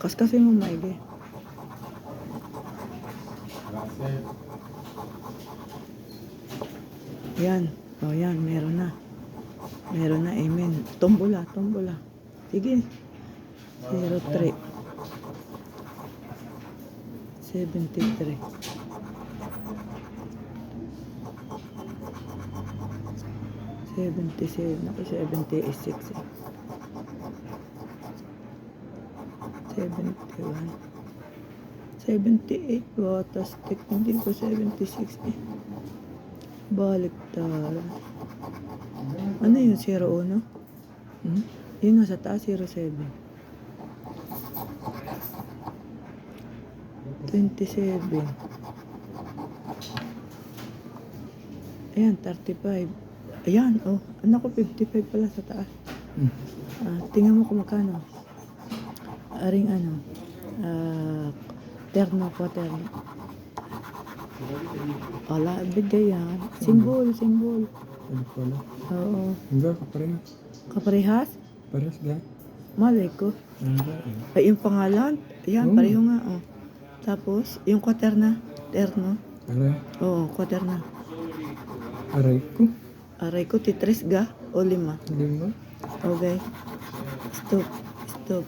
Kas-kasi mo maigi. Yan. O yan, meron na. Meron na, amen. Tumbola, tumbola. Sige. 03. 73. 77. Ako 76. 71. 78. Watas. Hindi ko 76 eh. Baliktad. Ano yun? 01? Yun nga sa taas, 07. 27. Ayan, 35. Ayan, oh. Anak ko, 55 pala sa taas. Tingnan mo kung magkano. Aring ano. Terno, quaterno. Wala, bigay yan. Simbol, simbol. Ano pala? Oo. Hanggang kaparehas. Kaparehas? Parehas ga? Malay ko. Ay, yung pangalan. Ayan, pareho nga. Oh. Tapos, yung quaterna. Terno. Aray. Oo, quaterna. Aray ko. Aray ko, titres ga o 5. 5. Okay. Stop. Stop.